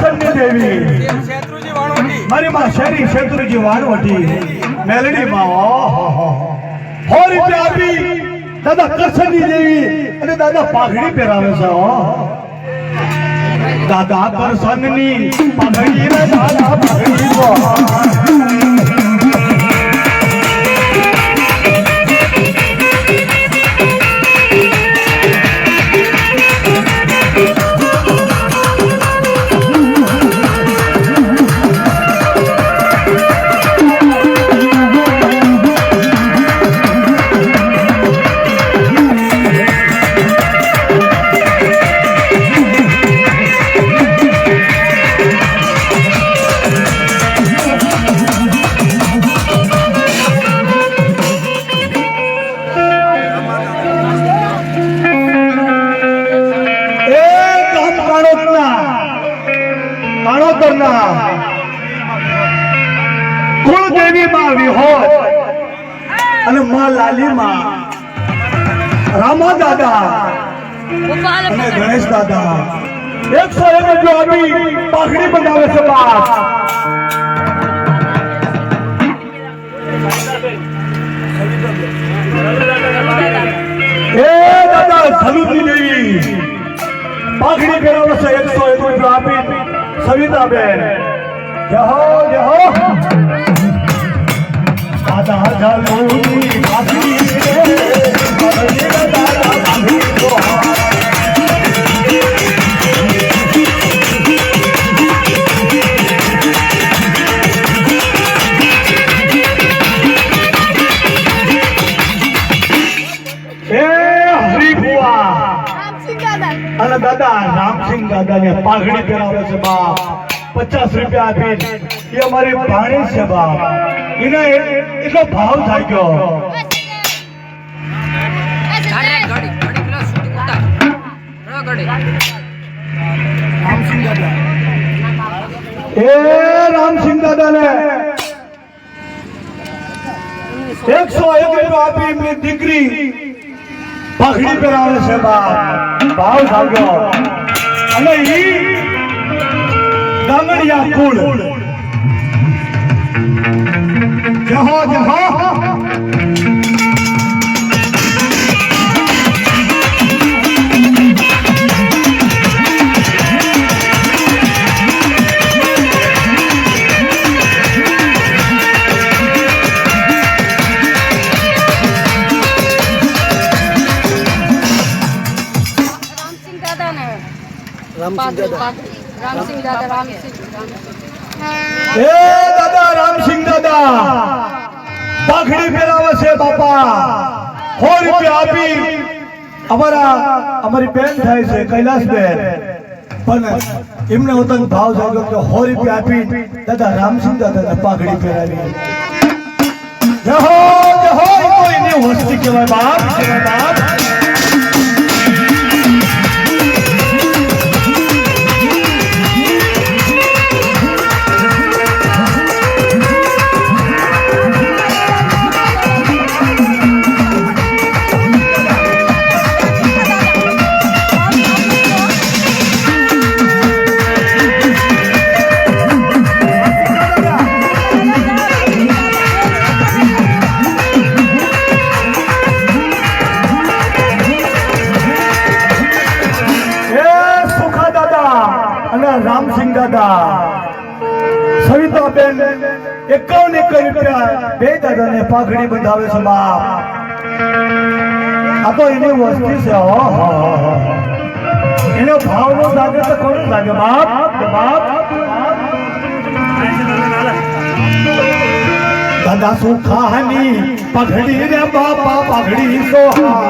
કરશનની દેવી મારી માં શેરી શેત્રુજી વાણવટી મેલડી માં હો રૂપિયા આપી દાદા કરશનની દેવી અને દાદા પાઘડી પહેરાવે છે દાદા કરશનની પાઘડી રે દાદા પાઘડી કુળદેવી માં વિહોર અને માં લાલી માં રામા દાદા અને ગણેશ દાદા 101 જો આપી પાઘડી બનાવે છે બાપ એ દાદા સલુતી દેવી પાઘડી પહેરાવે છે 101 જો આપી સવિતા બેન જય હો દાદા જલોની પાઘડી રે દાદા પાઘડી કો અને દાદા રામસિંહ દાદા ને પાઘડી પહેરાવે છે બાપ 50 રૂપિયા આપી એ અમારી ભાણી છે બાપ એને એટલો ભાવ થાય ગયો રામસિંહ દાદા રામસિંહ દાદા ને 101 રૂપિયા આપી એમની દીકરી પાઘડી પહેરાવે છે બાપ ભાવ ભાગ્યો અને ઈ ગામડિયા કુળ જહો रामसिंह दादा रामसिंह दादा पाघड़ी પહેરાવે છે બાપા 100 રૂપિયા આપી અમારી બેન થાય છે કૈલાસ બેન પણ એમને ઉતન ભાવ જાગ્યો કે 100 રૂપિયા આપી દાદા રામસિંહ દાદાને પાઘડી પહેરાવી જહો કોઈની વસ્તી કહેવાય બાપ રામસિંહ દાદા સવિતા બેન 51 રૂપિયા બે દાદાને પાઘડી બંધાવે છે બાપ આ તો એની વસ્તી છે એનો ભાવ નો લાગે તો કોણ લાગે બાપ દાદા સુખાની પાઘડી રે બાપા પાઘડી સોહા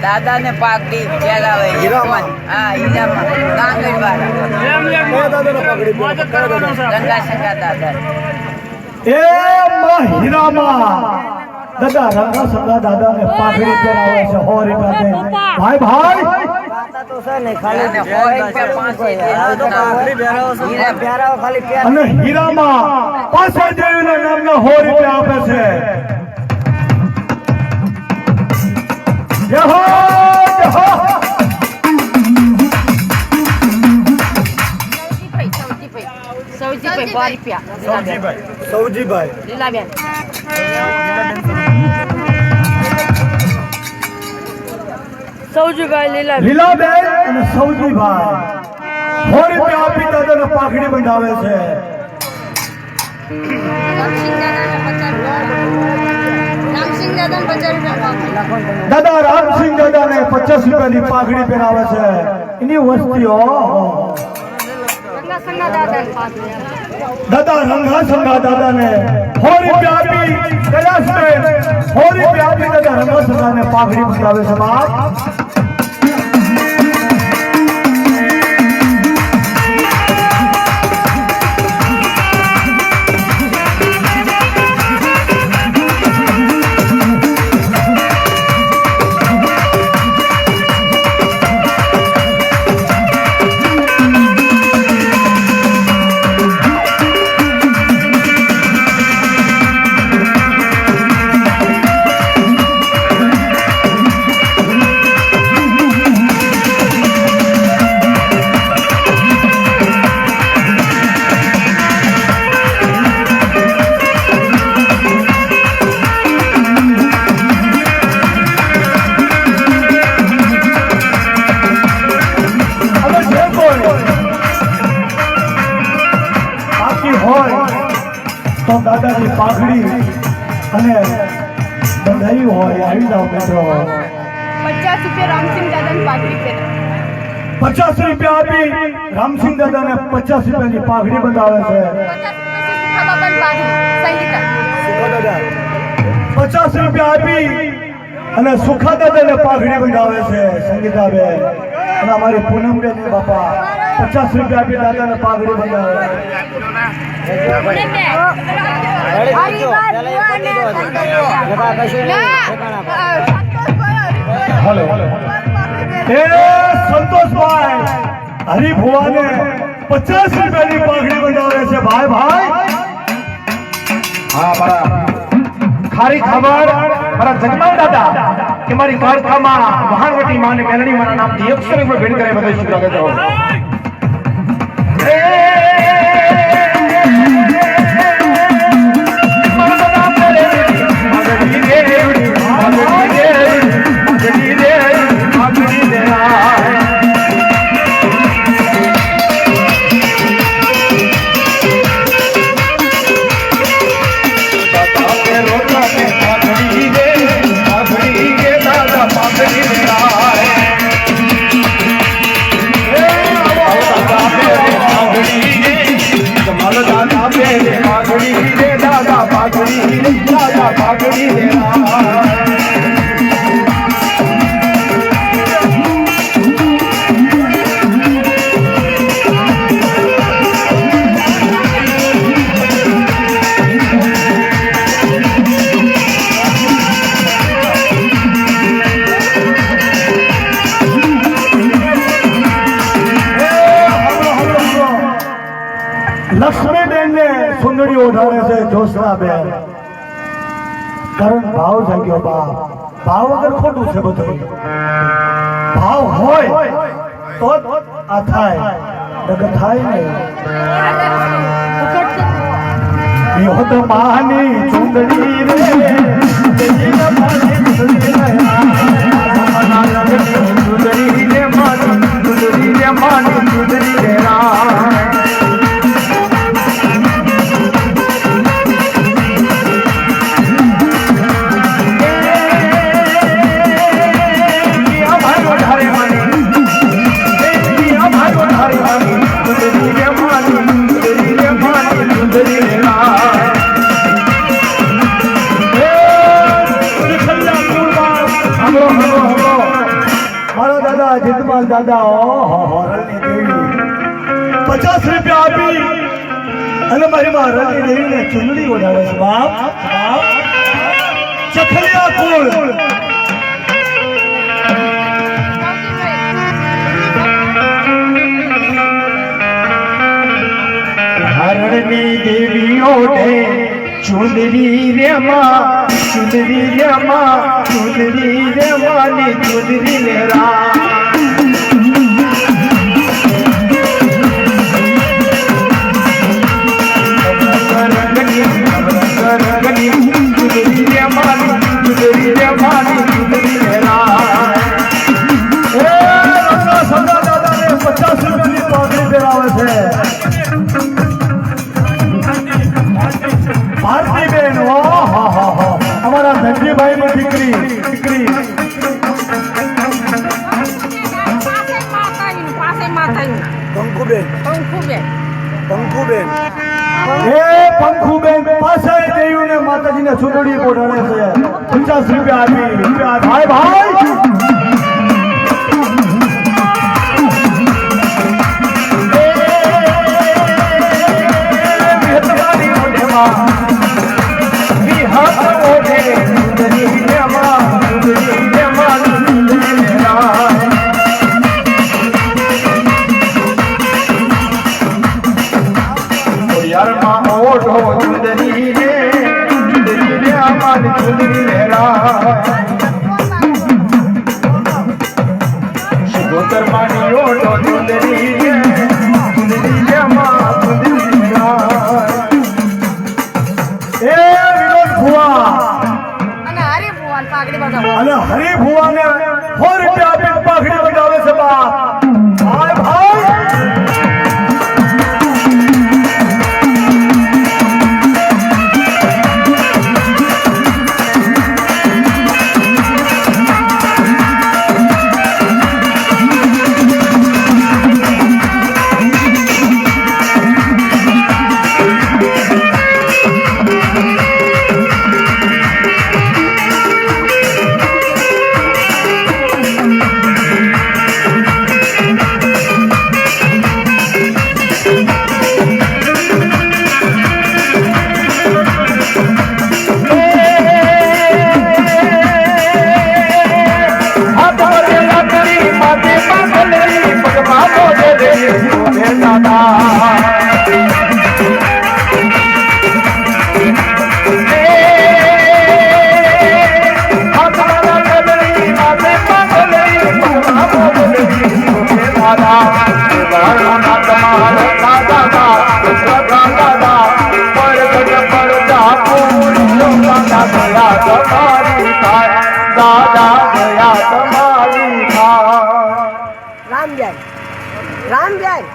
दादा ने पागड़ी પહેરાવે હીરામાં હા હીરામાં નાંગળવાળા દાદા ને પાગડી ગંગાશંકર દાદા એ માં હીરામાં દાદા રંગાશંકર દાદા ને પાઘડી પહેરાવે છે 100 રૂપિયા ભાઈ અને હોય રૂપિયા 5 અને હીરામાં 65 દેવીના નામના 100 રૂપિયા આપે છે જય હો જય હો સૌજીભાઈ લીલાબેન અને સૌજીભાઈ 100 રૂપિયા આપી દાદાને પાઘડી બંધાવે છે દાદા રામસિંહ દાદાને 50 રૂપિયાની પાઘડી પહેરાવે છે એની વસ્તીઓ દાદા રંગા સંગા દાદાને 100 રૂપિયા આપી કૈલાસબેન 100 રૂપિયા આપી દાદા રંગા સંગાને પાઘડી બંધાવે છે બાપ તો દાદાની પાઘડી અને બંધાઈ હોય આવી જાઓ મિત્રો 50 રૂપિયા રામસિંહ દાદાની પાઘડી પહેરે 50 રૂપિયા આપી રામસિંહ દાદાને 50 રૂપિયાની પાઘડી બંધાવે છે 50 રૂપિયા આપી અને સુખા દાદાને પાઘડી બંધાવે છે સંગીતાબેન અને અમારી પૂનમબેન બાપા 50 રૂપિયા આપી દાદાને પાઘડી બંધાવે हेलो ए संतोषભાઈ હરિભુવાને 50 રૂપિયાની પાઘડી બંધાવે છે ભાઈ ભાઈ હા મારા ખારી ખબર મારા જગમાલ દાદા કે મારી કારખામાં વહાણવટી માને મેલણી મારા નામથી અક્ષર ઉપર ભેટ કરે બધે શુક્ર કરતો લક્ષ્મીબેન ને સુંદરી ઓઢાડે છે જોશનાબેન કારણ ભાવ જાગ્યો બાપ ભાવ વગર ખોટું છે બધું ભાવ હોય તો આ થાય નકર થાય નહીં યોદ માની ચુંદડી રે ચુંદડી રે માની ચુંદડી રે માની ચુંદડી રે જીતમાલ દાદા હરણની દેવી 50 રૂપિયા આપી અને મારી માં હરણની દેવીને ચુંદડી ઓઢાડે છે બાપ બાપ ચખલિયા કુળ ઓઢે ચુંદરી રે માં ચુંદરી રે માં ચુંદરી રે માની ચુંદરી રે રા અમારા ધનજીભાઈ ની દીકરી કંકુબેન કંકુબેન એ પંખુબેન પાસે જયું ને માતાજીને સુંદરી પોઢાડે છે 50 રૂપિયા આપી ભાઈ અને હરી ભુવાને 100 રૂપિયા આપી પાઘડી બજાવે છે બાપ ભાઈ રામભાઈ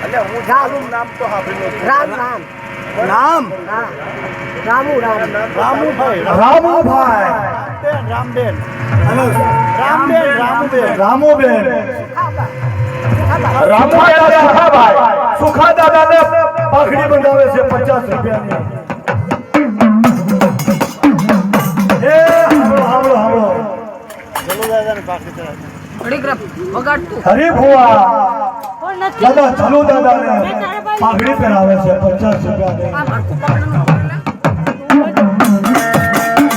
એટલે હું જાનું નામ તો રામ રામ રામ હા રામુભાઈ રામબેન રામુબેન સુખા દાદાને પાઘડી બંધાવે છે 50 રૂપિયાની એ હાંભળો હરી ભુવા દાદા ચલુ દાદાને પાઘડી પહેરાવે છે 50 રૂપિયાની